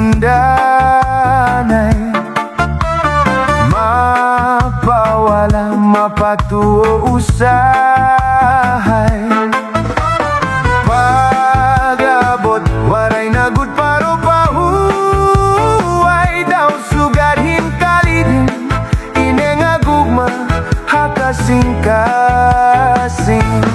sundanay, mapawala mapatuo usahay. Pagabot waray nagud paro pahuway daw sugadhin kalidin inenga gugma hakasing-kasing.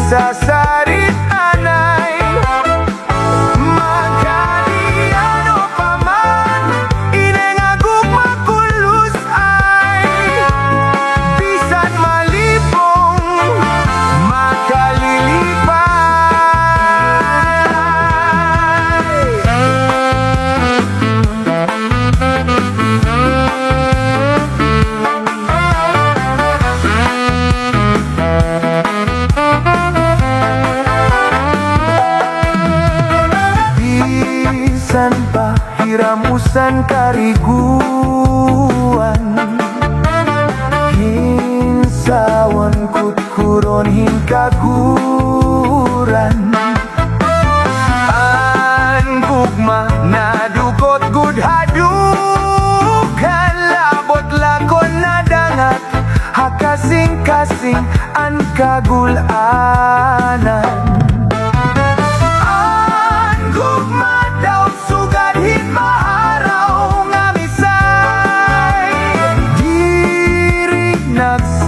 Sasarit anay, magkaliano pa man, inengagug makulus ay, bisan malipong makalilipay. Bisan pa hiramusan kariguan, hinsawan kutkuron hinkaguran, an gugma nadukot gud hadukan, labot lakon na dangat hakasing-kasing an kagulanan.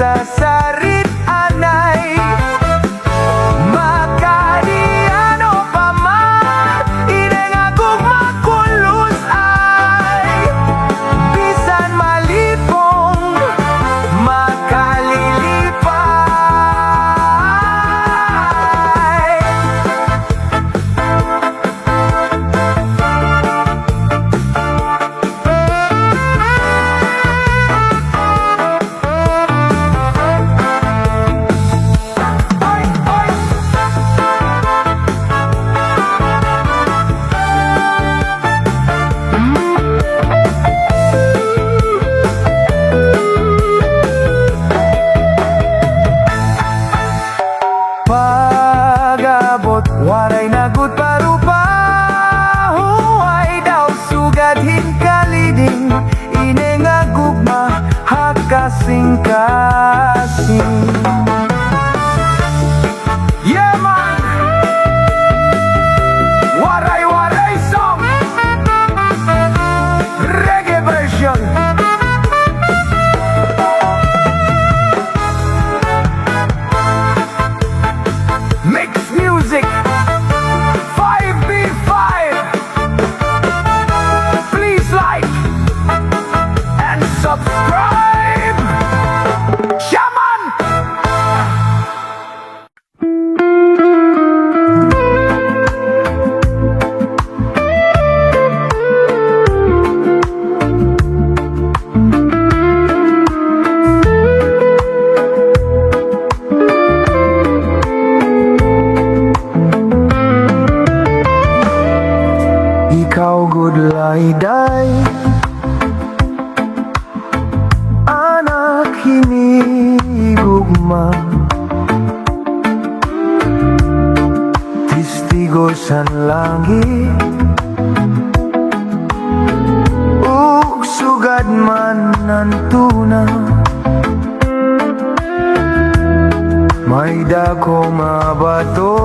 Sasarit anay, makadiano pa man, inengagug makulus ay, bisan malipong makalilipay. Pagabot waray nagud parupa huway daw sugadhin kaliding inengagugma hakasing-kasing. Yeah man, waray song, reggae version. Music 5B5. Please like and subscribe. Shaman. Ikaw gud layday, anak hinigugma, testigo sa langit, ug sugad man nantuna, may dako mabato,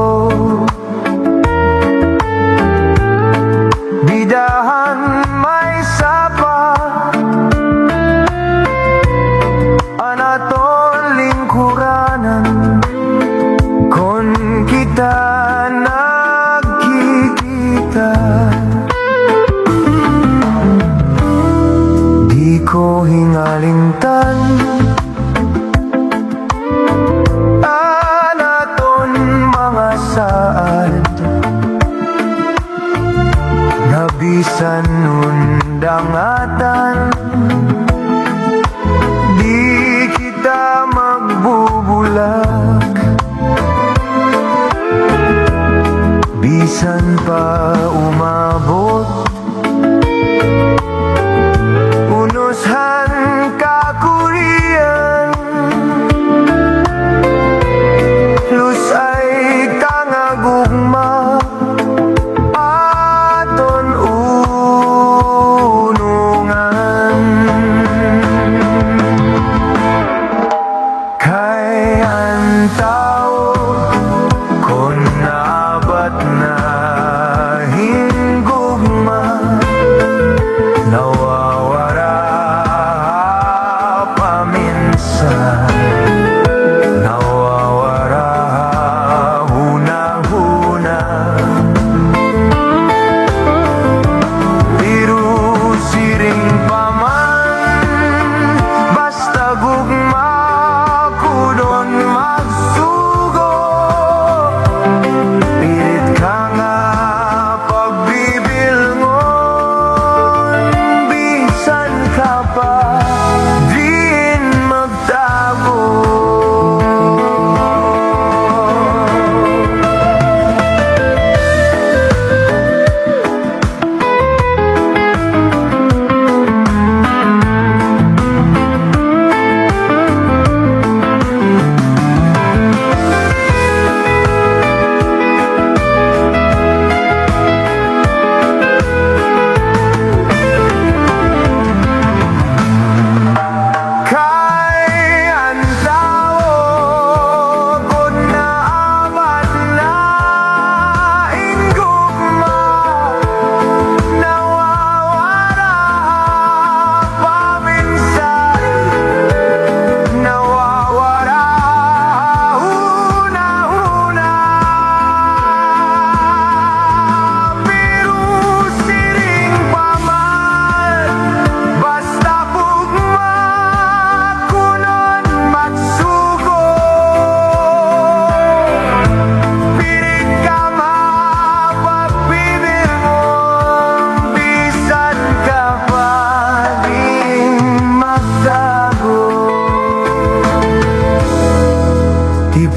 bidahan may sapa, anaton lingkuranan, kon kita nagkikita. Di ko hingalingtan, anaton mga saad, nabisan undangatan, di kita magbubulak, bisan pa umabot, unushan ka Korea.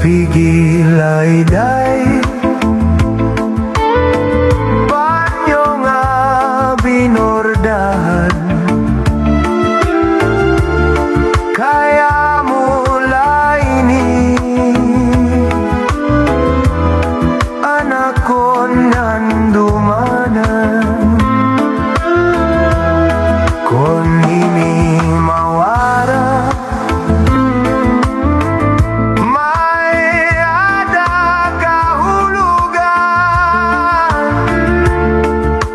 pigil ay day banyo nga binordahan kaya mulai ni anak ko nandumanan kon ini mawara may ada kahulugan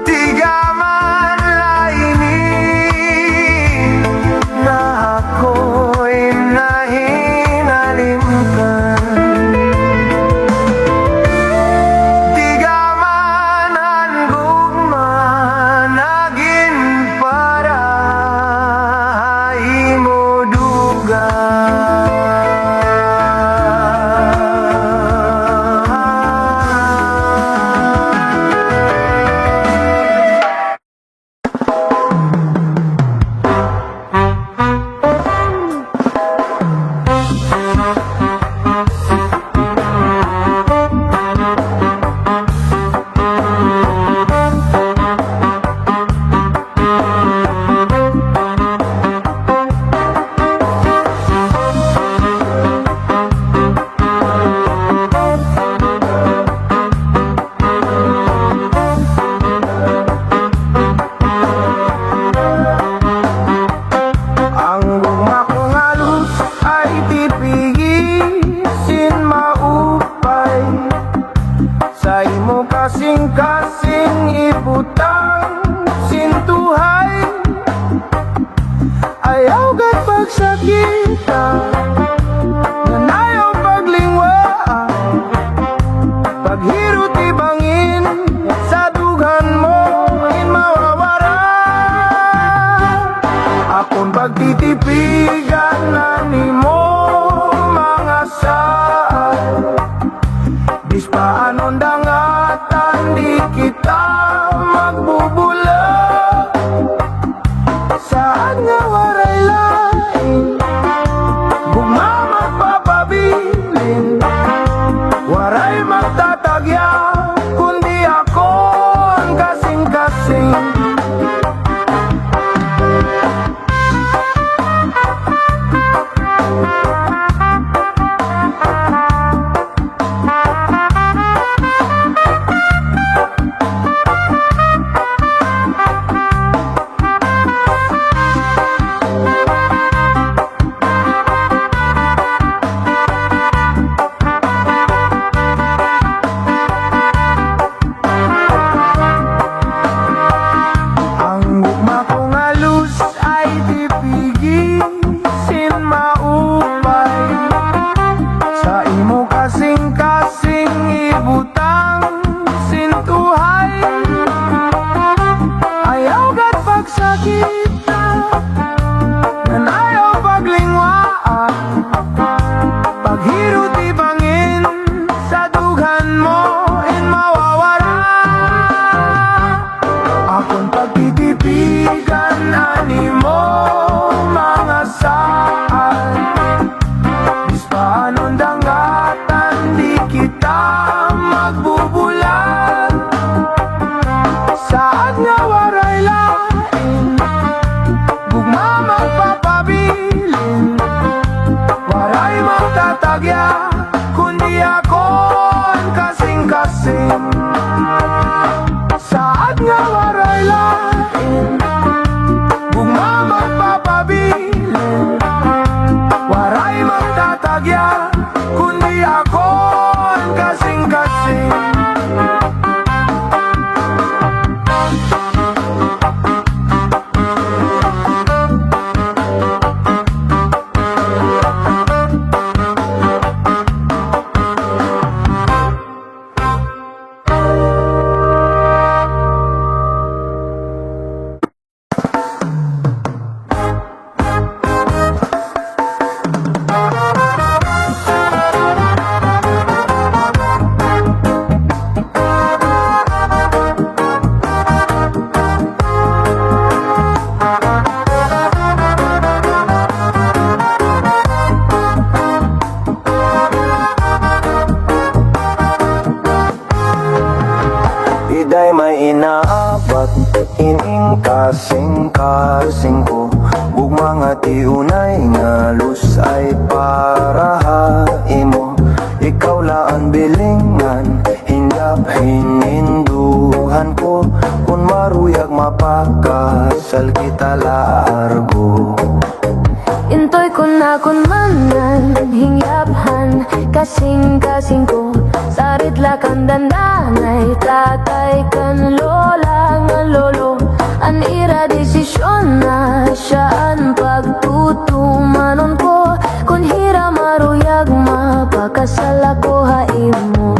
tiga man laini na ako'y nahinalimkan tiga man gugma naging para imo ang gugma kong halus ay tipigisin maupay sa imo kasing-kasing ibutang sintuhay ayaw gat pagsakita nanayaw paglingwaan paghirot ibangin sa dughan mo in mawawara akong pagtitipigan na nimo mga saan bis paanon dangatan di kita magbubula saan nga waray lain gugma magpapabilin waray magtatagya kundi ako ang kasing-kasing Day may inaabat ining kasing-kasing ko Bug mga tiunay nga lus ay para haimo Ikaw laan bilingan hindap hininduhan ko Kung maruyag mapakasal kita largo Intoy ko na kun manan hingyaphan kasing-kasing ko Sarit lakan dandanay tatay kan lola nga lolo An ira desisyon na siyaan pagtutumanon ko Kun hira maruyag mapakasal ako haimo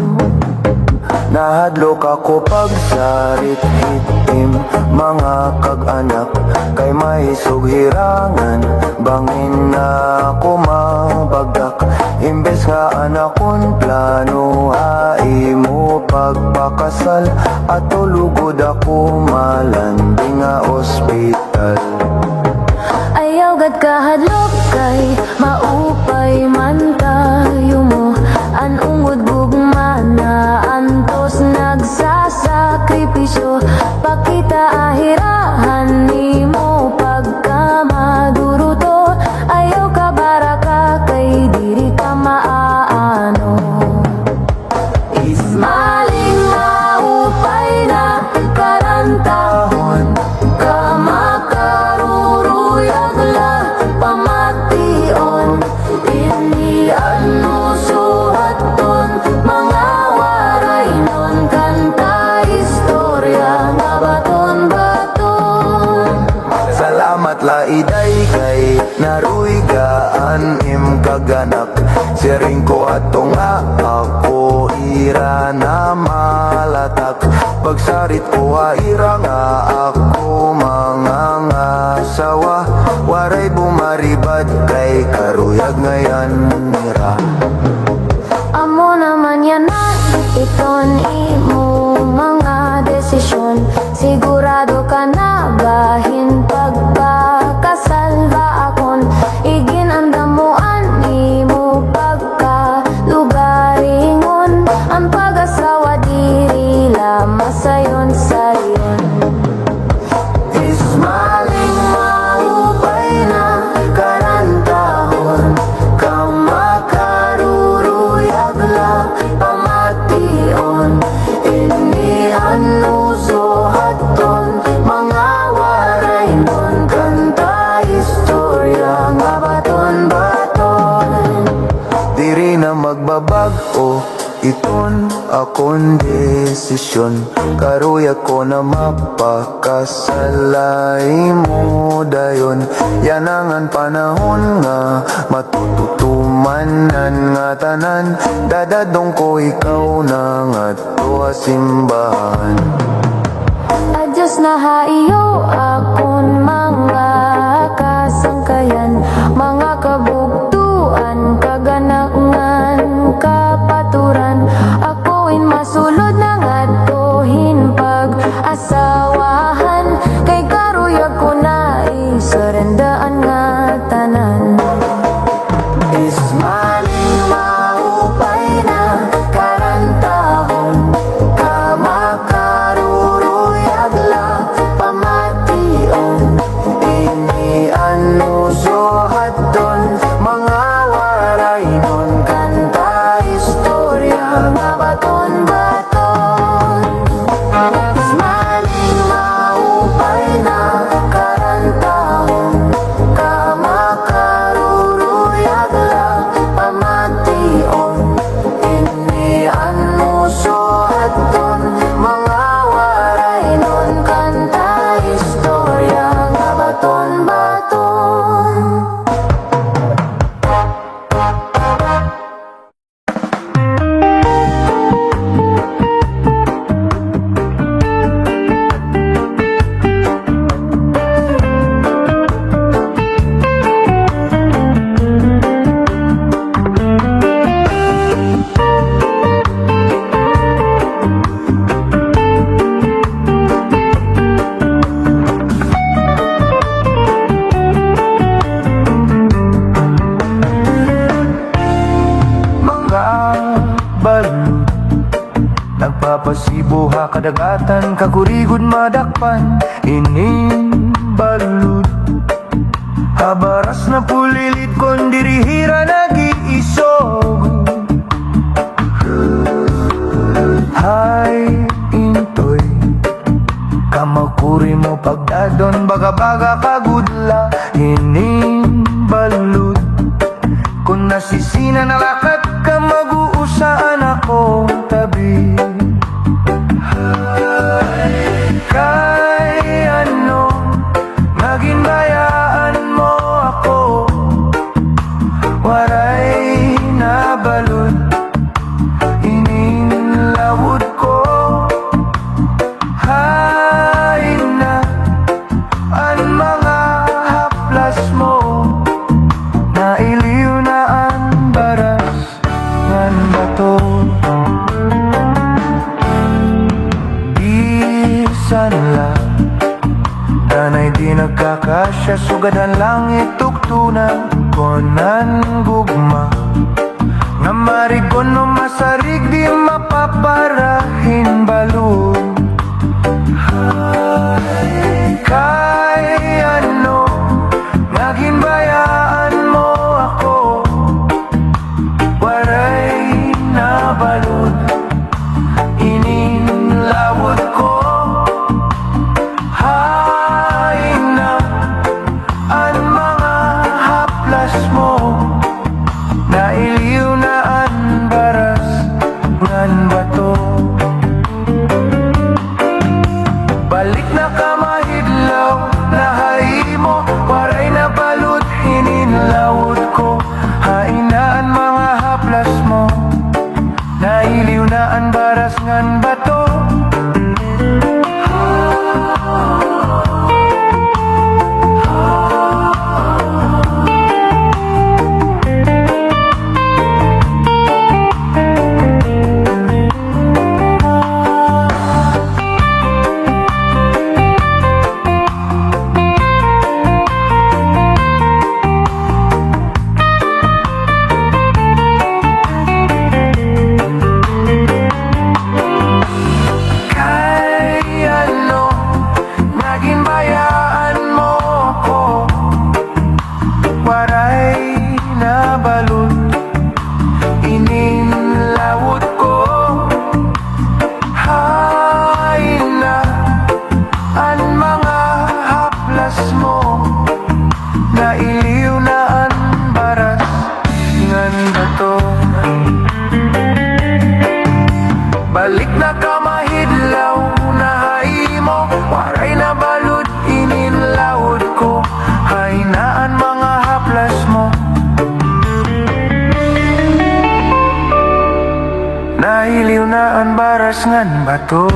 Nahadlok ako pagsarit hitim mga kag-anak Kay may sughirangan bangin na ako mabagdak Imbes nga anakon plano haimo pagpakasal At tulugod ako malanding nga ospital Ayaw gad kahadlok kay maupay man tayo mo An ungod gugma na antos nagsasakripisyo Pakita ahirahan nimo pagka maduruto Ayaw ka baraka kay diri ka maaano Ismaling maupay na karantahon Kamakaruruyag la pamation Ini ano suhaton mga waray nun Kanta istorya nga baton-baton Salamat laiday kay naruigaan im kaganak Siring ko atong nga ako ira na malatak Pagsarit ko ira nga ako mga ngasawa Waray bumaribad kay karuyag ngayon nira Amo naman yan na iton imo mga desisyon Sigurado ka na bahin pagpakasal ba akon Igin ang damuan imo pagkalugaringon Ang pag-asawa diri lama sayon-sayon Ismaling maupay na karantahon Kamakaruruyag la pamation Ini ano suhaton mga waray nun Kanta istorya nga baton-baton Diri na magbabago iton akong desisyon Karuyag ko na mapakasalay mo dayon Yanangan panahon nga matututumanan nga tanan Dadadong ko ikaw na nga to simbahan Adyos na haiyo akon mga kasangkayan Mga kabugtuan, kaganangan, kapaturan Ako'y masulod na nga tohin pag-asawahan Kay karuyag ko na isurendaan nga tanan Ismaling maupay na karantahon Kamakaruruyag la pamati madagatan kakurigod madakpan ining balud. Habaras na pulilit kon dirihira nag-iisog. Hay intoy, kamakuri mo pagdadon baga-baga kagudla ining balud. Kung nasisina nalakat ka mag-uusaan ako tabi. Kay ano naging bayaan mo ako, waray na balud ining lawod ko. Hay na ang mga haplas mo, nailiw na ang baras ngan bato. Sanla danay di nagkakasya, sugad ang langit tuktunan konan gugma. Nga marigon no masarig di mapaparahin balon. Kay ano naging bayaan mo ako, waray na balon ining lawod ko. Nailiw na ang baras ngan bato. Balik na kamahidlaw na haimo, waray na balud hininlawod ko. Hain na ang mga haplas mo, nailiw na ang baras ngan bato. Nailiw na ang baras ngan bato. Balik na kamahidlaw na haimo, waray na balud ininlawod ko. Hay na ang mga haplas mo, nailiw na ang baras ngan bato.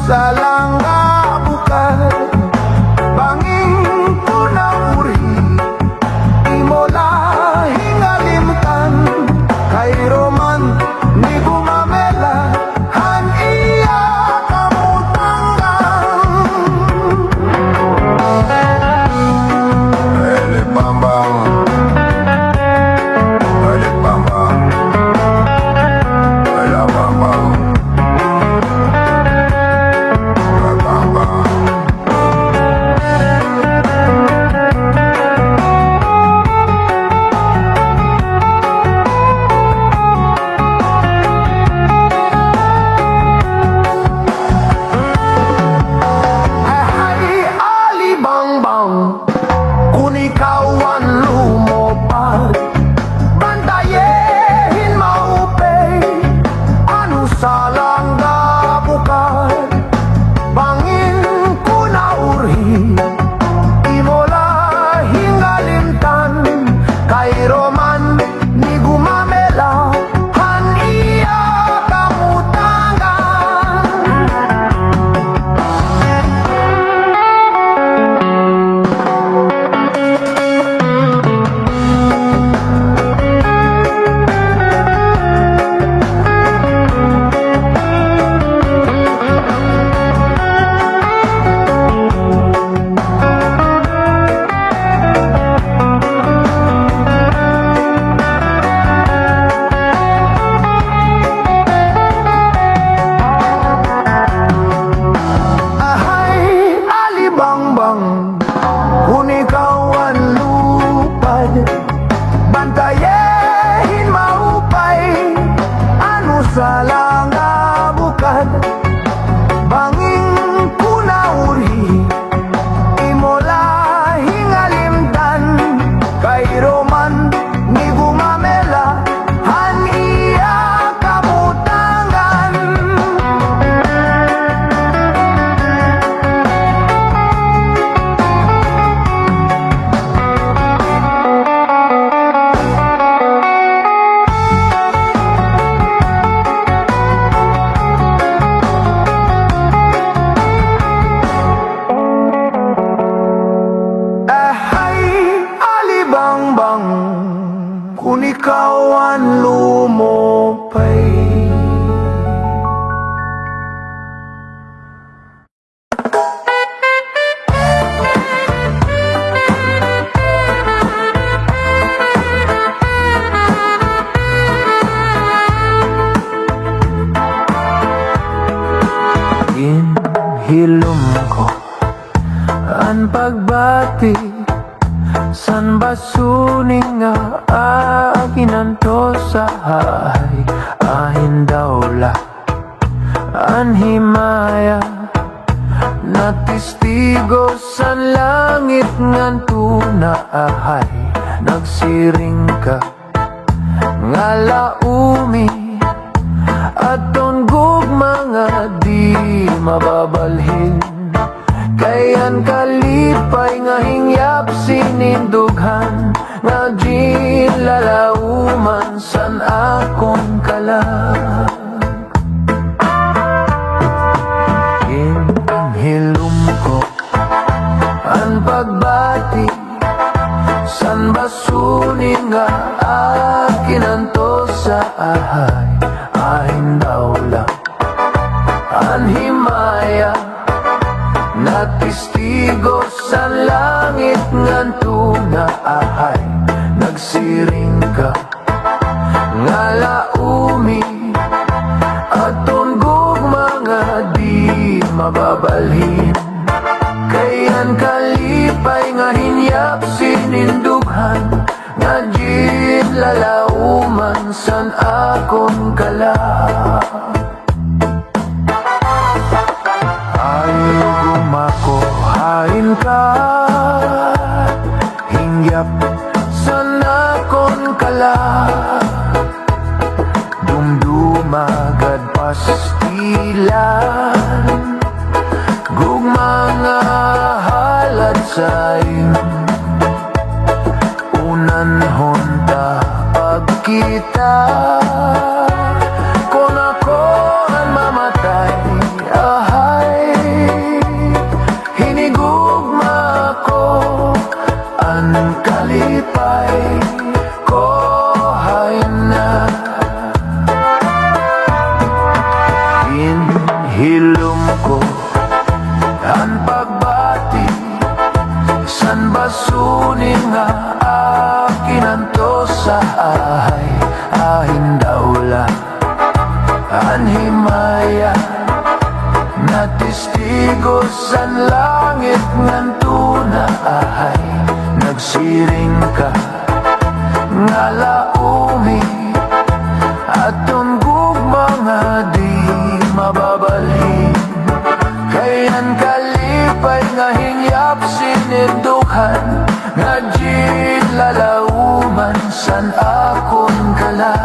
sa langga bukal banging tunawuri imo lahing alimtan kay roman ni gumamela han iya kamutanggang ele bambang ele bambang ele bambang kung ikaw ang lumopad bantayehin maupay ano sa langga bukal bangin ko na uri imo lahing alimtan kay roman ni gumamela han iya kamutangan kung ikaw ang lupad bantayehin maupay ano sa langga bukad banging kunauri imo lahing alimtan kay roman ni gumamela han iya kamutangan kung ikaw ang lumopay Ginhilom ko ang pagbati san basuning nga aginanto sa hay ahin daula anhimaya na testigo sa langit ngan tunaahay nagsiring ka nga laumi aton gugma nga di mababalhin kayan kalipay nga hingyap sinindughan nga ginlalauman san akong kalag ginhilom ko ang pagbati san basunin nga akinanto sa ahay ahin daw lang anhimaya na testigo sa langit ngan tunaahay nagsiring ka nga laumi aton gugma nga di mababalhin kayan kalipay nga hinyap sinindughan nga ginlalauman san akong kalag hain ka hingyap sana kon kala dumdumagad pastilan gugma ilum ko ang pagbati san basuning nga akinanto sa ahay ahin daula anhimaya na testigo san langit nganto na ahay nagsiring ka nga laumi aton gugma nga di mababalhin kayan kalipay nga hingyap sinindukhan nga di lalauman san akon kala.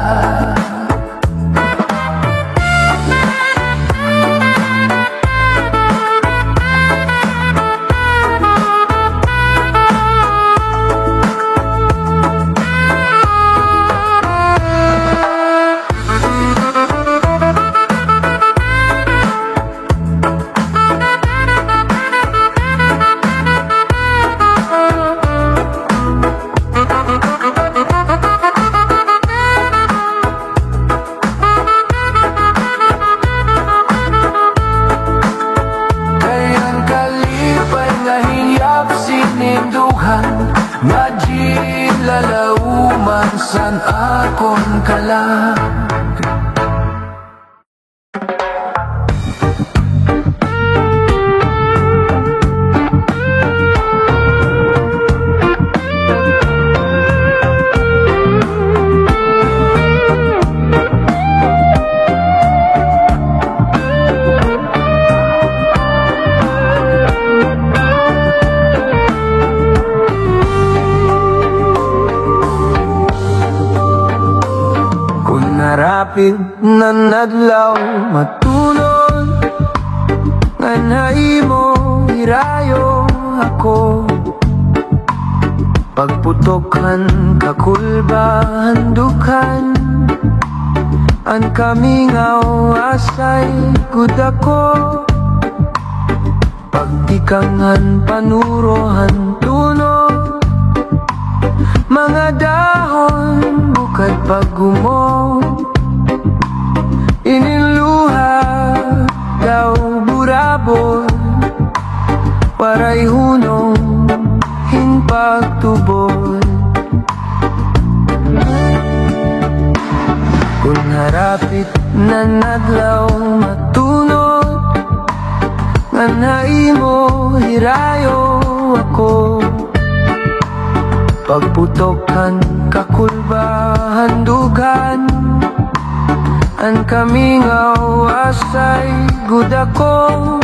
Nga di lalauman san akon kalang. Narapid na nadlaw matulog nga naimo hirayo ako pagputokan kakulbahan dukan ang kamingaw asay gud ako pagtikangan panurohan tunog mga dahon bukad paggumo iniluha daw burabon waray hunong hinpagtubon kung harapit na nadlaw matunod nga naimo hirayo ako pagputokan kakulbahan dugan ang kamingaw asay gud ako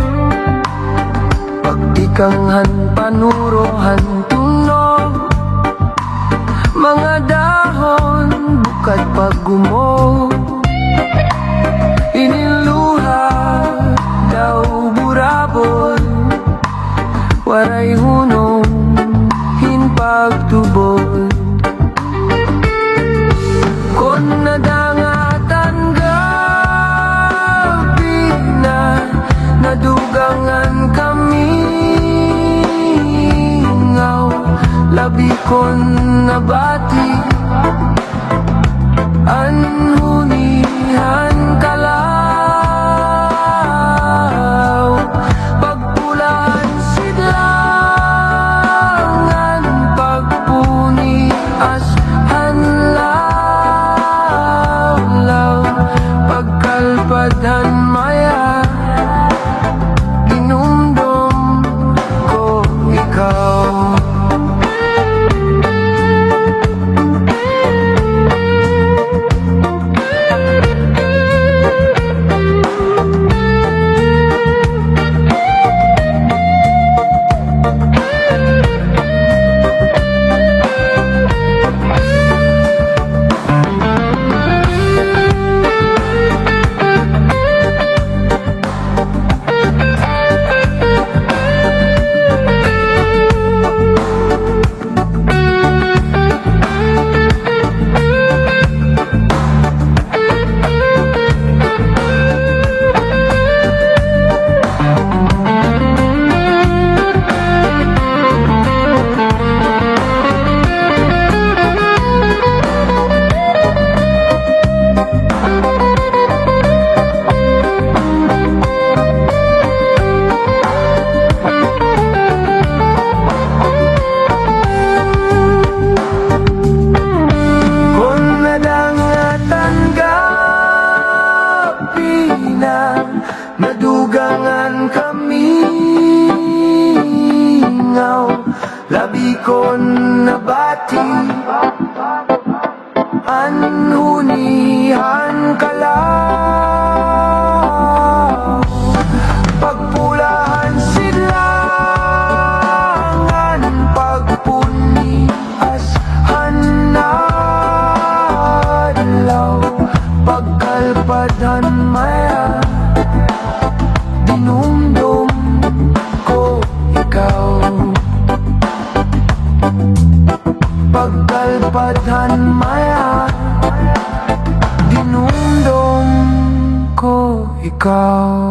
pagtikanghan panurohan tunog mga dahon bukad paggumo iniluha daw burabon waray hunong hinpagtubon kon nadangatan gabi na nadugangan kami ngaw labi kon nabati anhunihan kalaw pagpulan sidlangan pagpuni as hanlaw pagkalpadan maya inumdum ko ikaw. Kailan kami labi ko nabati, anhunihan ka lang. Pagpulahan silangan, pagpuni ashan na adlaw, pagkalpadan maya, dinumdum ko ikaw. Pagkalpadan maya, dinumdum ko ikaw.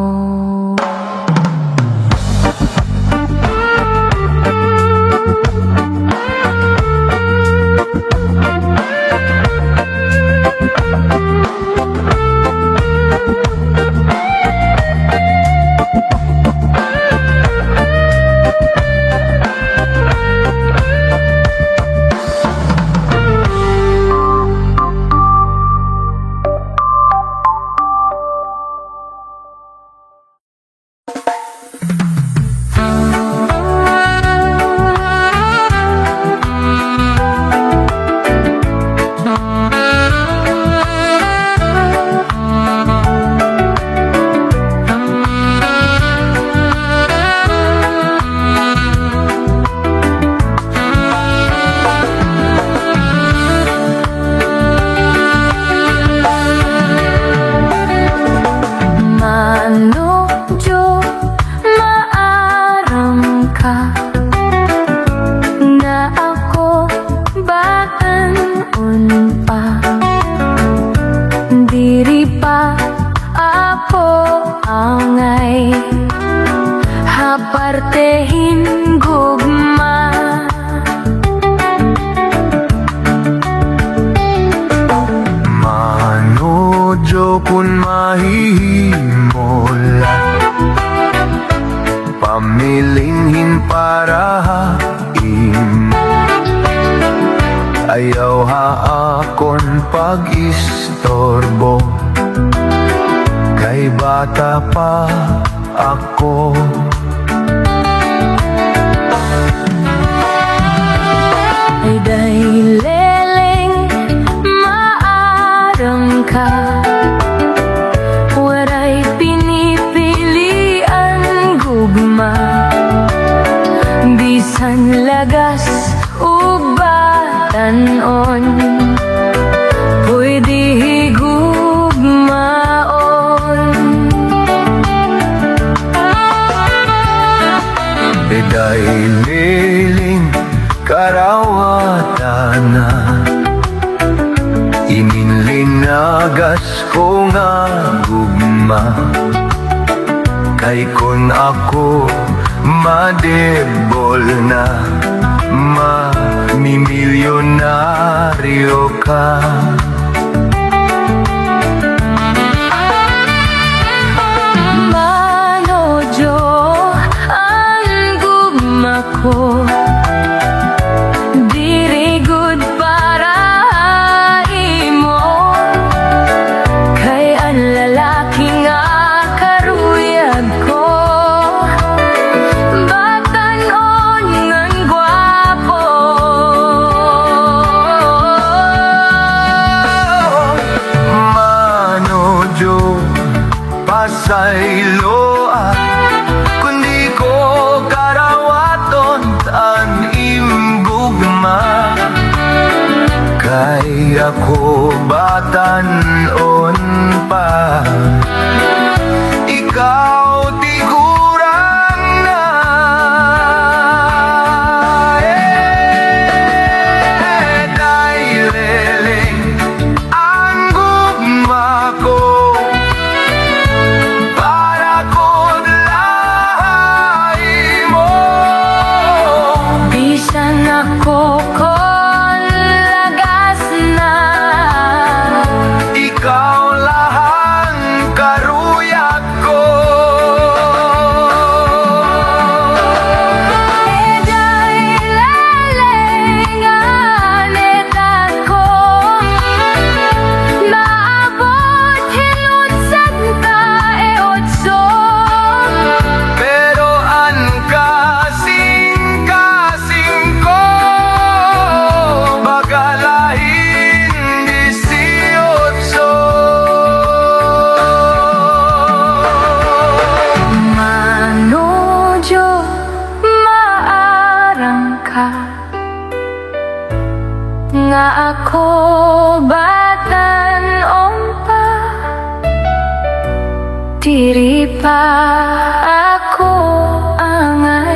Partehin gugma, manudyo kun mahihimola, pamilinghin para haim. Ayaw haakon pag-istorbo, kay bata pa ako. ay dahileling maaram ka, waray pinipilian gugma, bisan lagas ubatan-on, pwede higugmaon. Dahiling karawatan na, ininlinagas ko nga gugma, kay kun ako madebol na, mamimilyonaryo ka. Manodyo ang gugma ko, diri gud para imo, kay ang lalaki nga karuyag ko, batan-on ngang gwapo. ka nga ako batan-ong pa, diri pa ako angay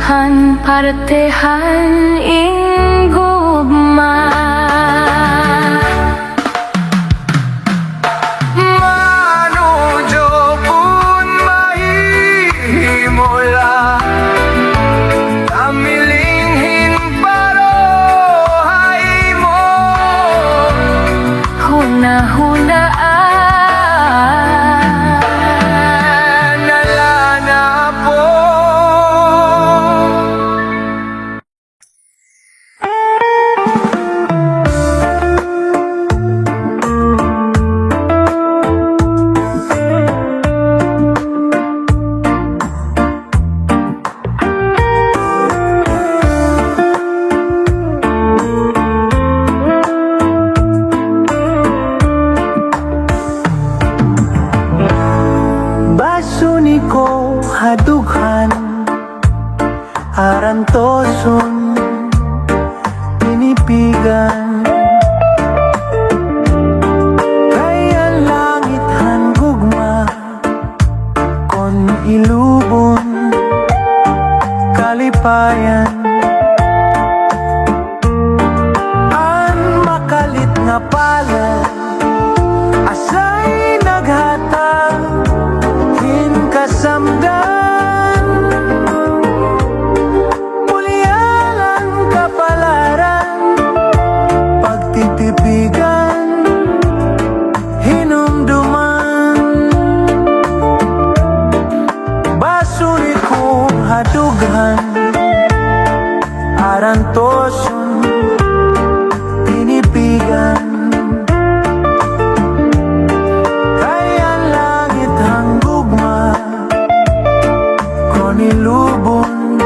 han partehan inggugma. Manujo kun mahihimula, kamilinghin parohay mo. Huna-hunaan Nalana po. Basuni ko hadughan, arantoson pinipigan, kaya langit han gugma kon ilubon kalipayan. An makalit nga pala asay naghatag kasamdan, mulyalan kapalaran, pagtitipigan, hinumduman. Basuri ko hadughan, arantoson tinipigan, nilubon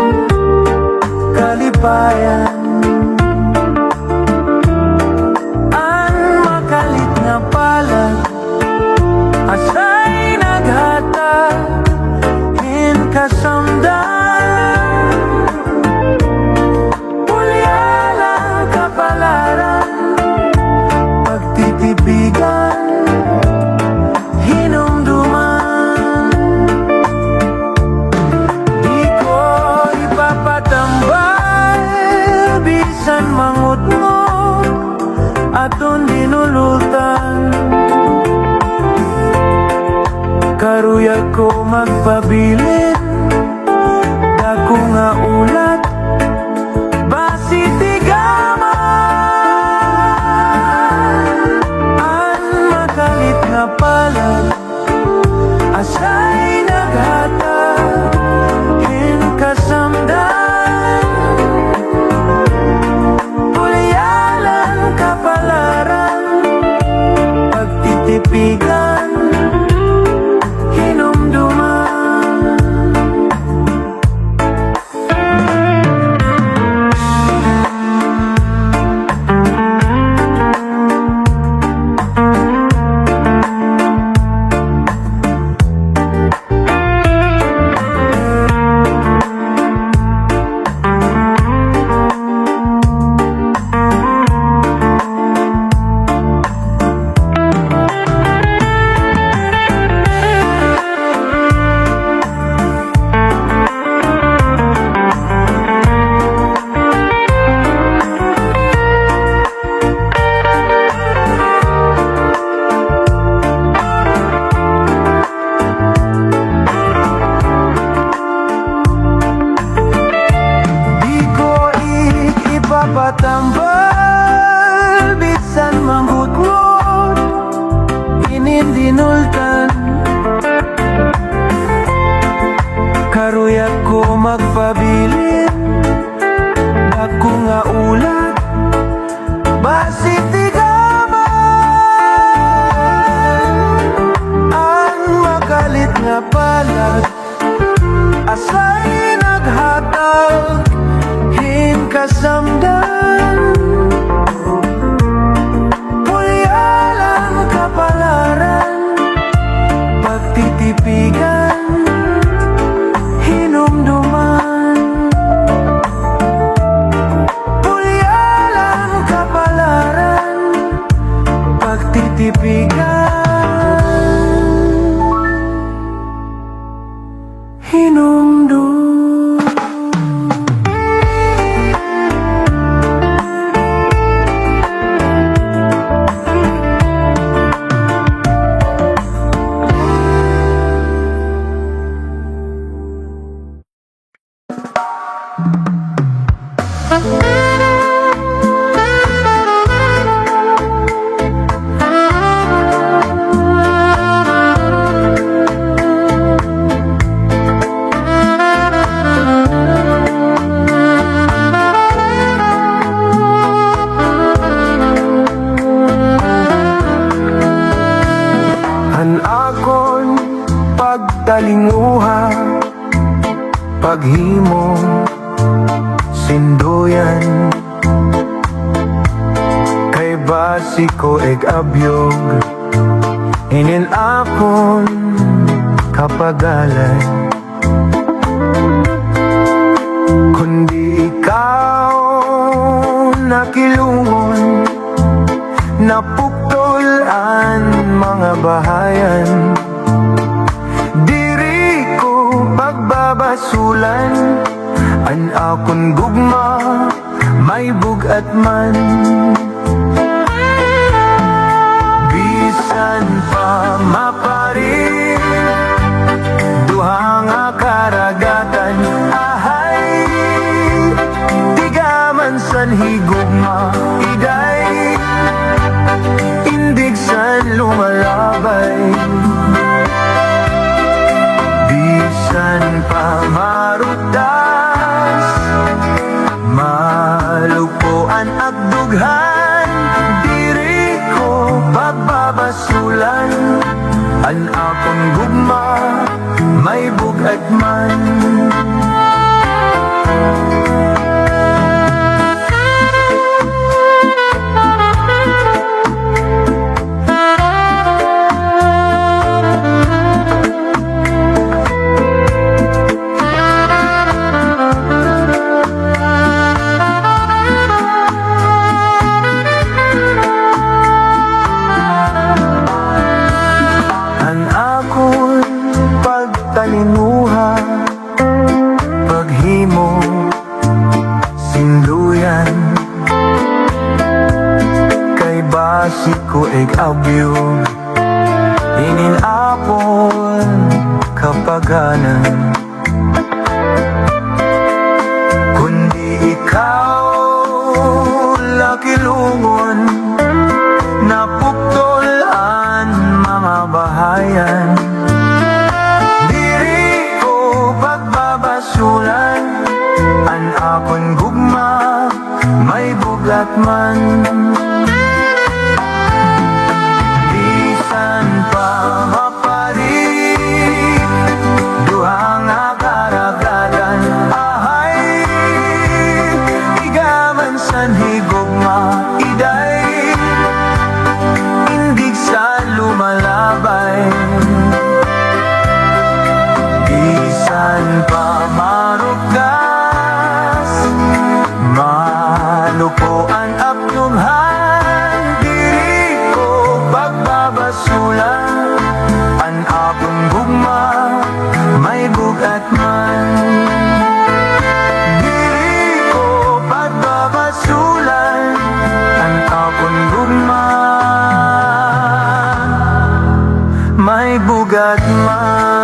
kalipayan. Ang makalit nga palad asay naghatag in kasamdan, pulyala kapalaran, pagtitipigan, hinumduman. Bisan mangut mo aton dinulutan, karuyag ko magpabilin, dako nga ulat basi tigaman. Ang makalit nga palad asay naghatag in kasamdan, pagtitipigan, hinumduman. Patambal bisan manghutngot inindinultan, karuyag ko magpabilin, dako nga ulat basi tigaman. Ang makalit nga palad asay naghatag in kasamdan, pulyalan kapalaran, pagtitipigan, hinumduman. hinumdum. Han akon pagtalinguha, paghimo sinduyan, kay basi ko eg abyog, inin akon kapagalan. Kundi ikaw nakilungon, napuktolan mga bahayan, diri ko pagbabasulan, an akon gugma may bugat man. Bisan pa maparin duha nga karagatan, ahay tigaman san higugma, iday indig san lumalabay. Bisan pa marutas malupuan at dughan, diri ko pagbabasulan, an akong gugma may bugat man. Pagtalinuha, paghimo sinduyan, kay basi ko eg abyog, inin apon kapaganan. Kundi ikaw lakilungon, napuktolan mga bahayan, pagbabasulan, an akon gugma may bugat man. Bisan pa maparin duha nga karagatan, ahay tigaman san higugma, iday indig sa lumalabay. Bisan pa marugas malupuan apnumhan, diri ko pagbabasulan, an akong gugma may bugat man. Diri ko pagbabasulan, an akong gugma may bugat man.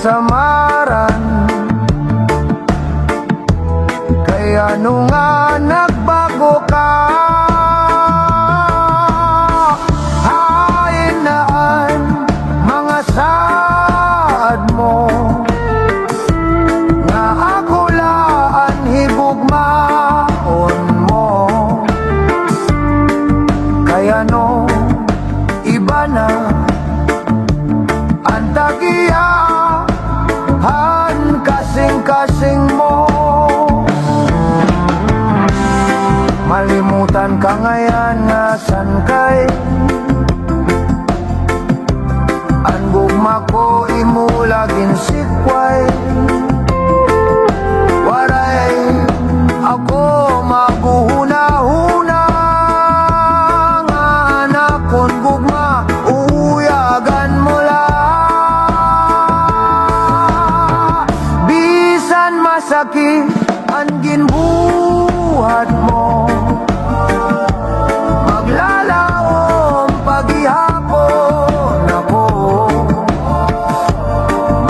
kasamaran. Kaya ano nga nagbago ka? Hainaan mga saad mo, nga ako laan higugmaon mo. Kaya no, iba na ang tagiyahan kasing-kasing mo. Malimutan ka ngayon nga san kay ang gugma ko imulagin sikway. Waray ako maguhuna-huna nga anak kon gugma uyagan mo bisan masakit ang ginbuhat mo. Maglalaom paghihapon ako,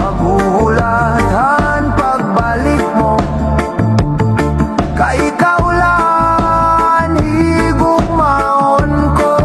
maguhulatan pagbalik mo. Kay ikaw lang higugmaon ko.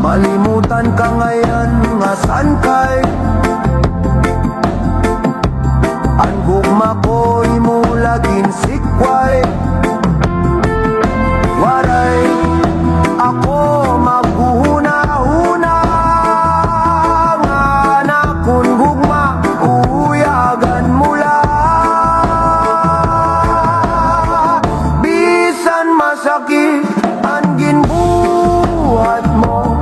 Malimutan ka ngayon nga san kay ang gugma ko imulagin sikway. Waray ako maguhuna-huna nga anak kun gugma uyagan mula bisan masakit ang ginbuhat mo.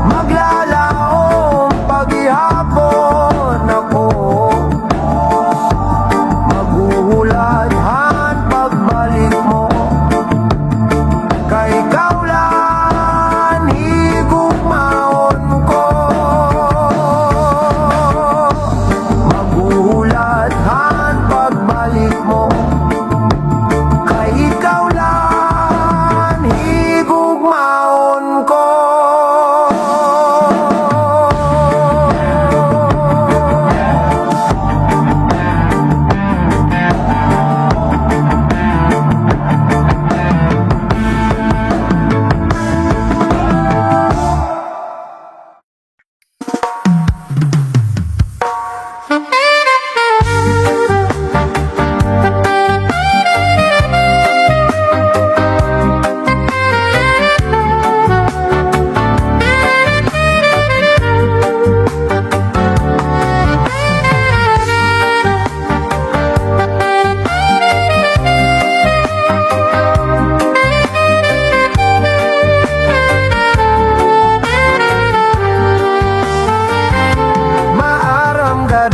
Maglalaom paghihapon ako, maguhulatan pagbalik mo. Kay ikaw lang higugmaon ko, maguhulatan pagbalik mo. Kay ikaw lang higugmaon ko.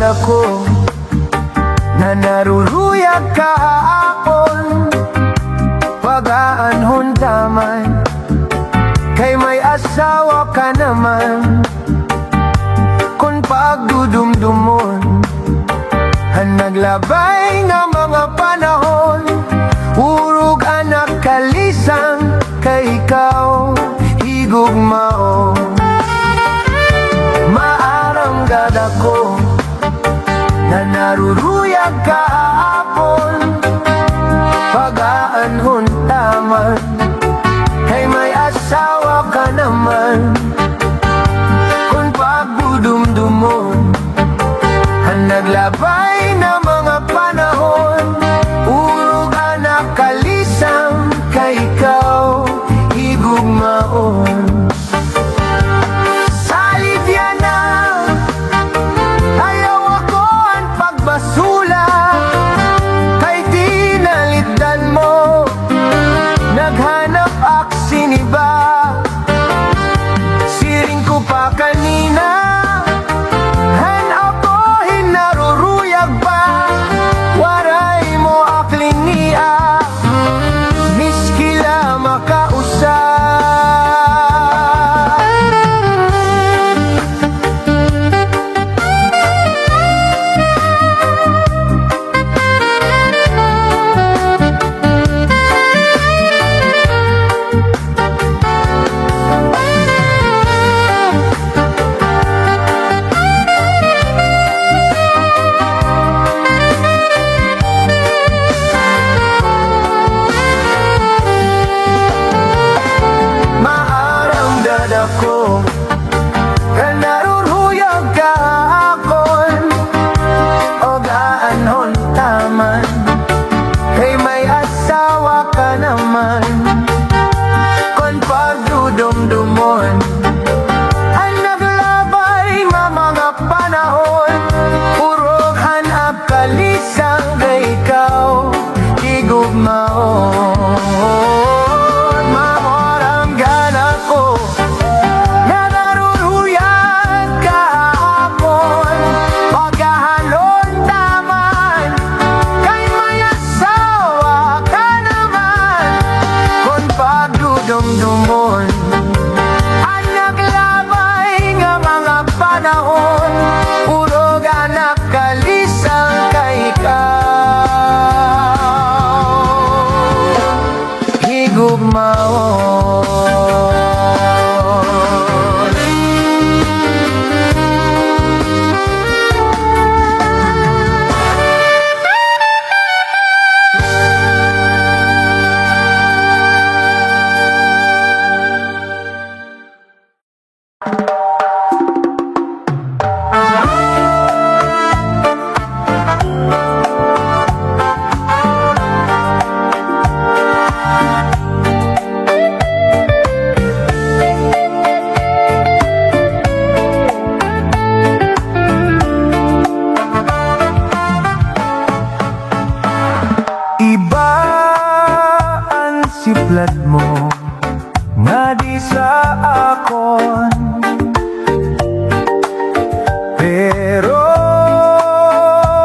Ako na naruruyag kahapon pag-aanhon taman kay may asawa ka naman. Kung pagdudumdumon ang naglabay nga mga panahon, urog anak kalisang kay ikaw higugmaon. Maaranggad ako na naruruyag kahapon pag-aanhon taman kay may asawa ka naman. Kung pagdudumdumon ang naglabay na mga panahon, urog anak kalisang kay ikaw higugmaon. Basula kay tinalitan mo, naghanap aksi iba. Siring ko pa kanina, han ako hinaruruyag hamon. Ang naglamay nga mga panahon, puro ganap kalisang kay ikaw. Higugmaon. Iba ang siplat mo nga di sa akon, pero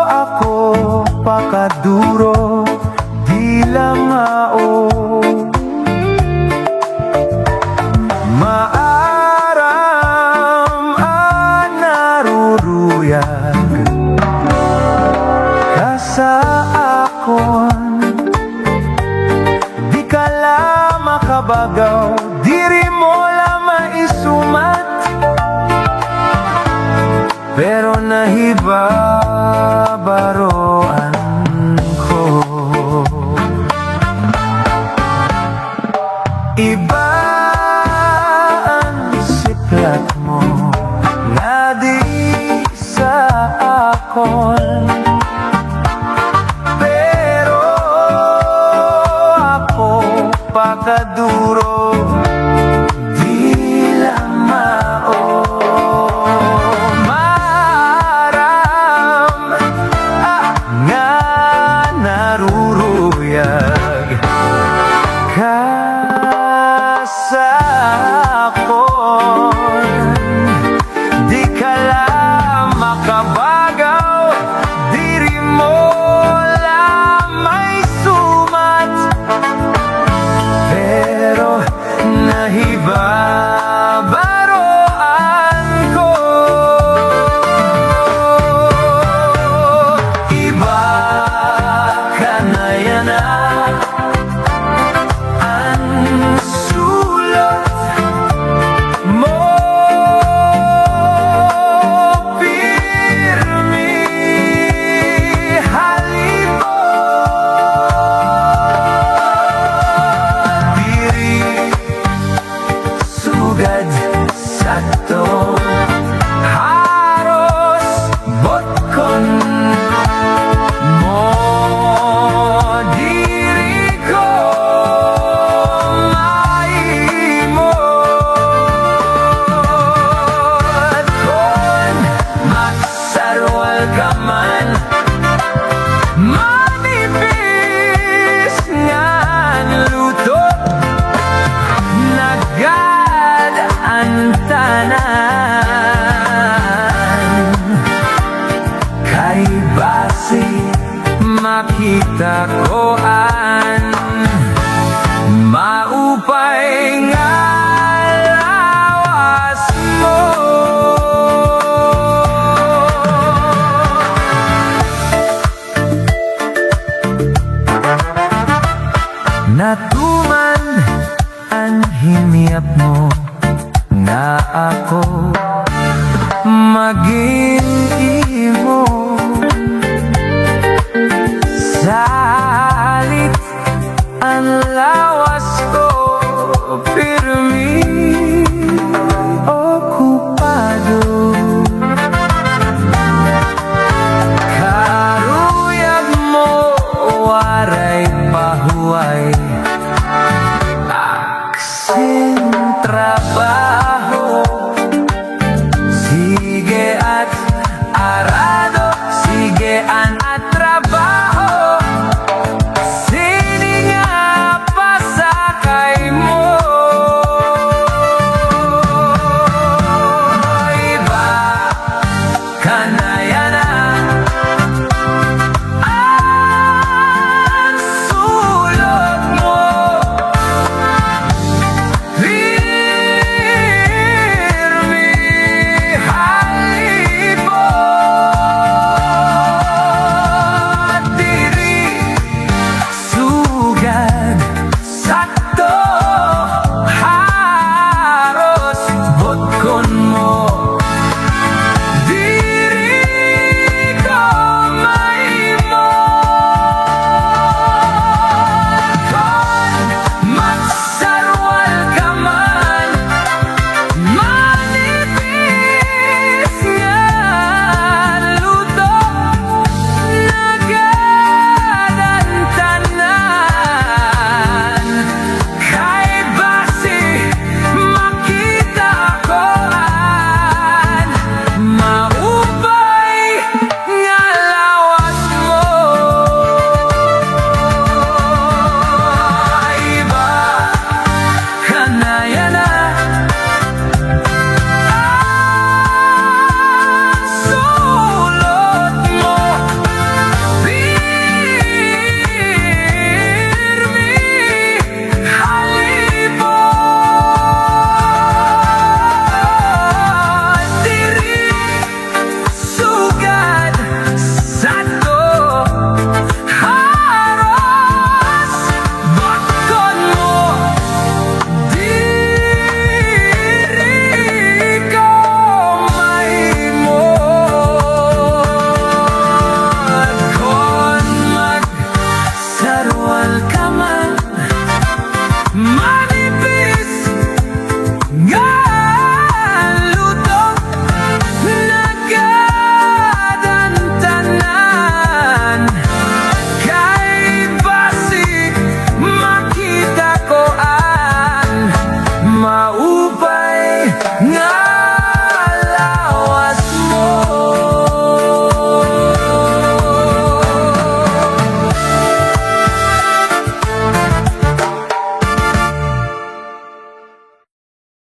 ako pakaduro di lamao. Maaram ang naruruyag ka sa akon, di ka lang makabagaw, diri mo lang maisumat, pero nahibabaroan ko. Iba ang siklat mo nga di sa akon, pero ako pakaduro di lamao. Maram nga naruruyag ka sa akon, di ka lang makabagaw, diri mo lang may sumat, pero nahibabaroan ko. Iba ka na yan ang sulot mo, pirmi halipon, diri sugad sakto, haros botkon mo, diri ko maimot. Kung magsarwal ka man, manipis nga lutot, nagad ang tanan, kay base makita ko an maupay nga lawas mo. Natuman ang himyap mo na ako maging imo, salit ang lawas ko, pirmi okupado. Karuyag mo waray pahuway, aksin trabaho, sige at arado My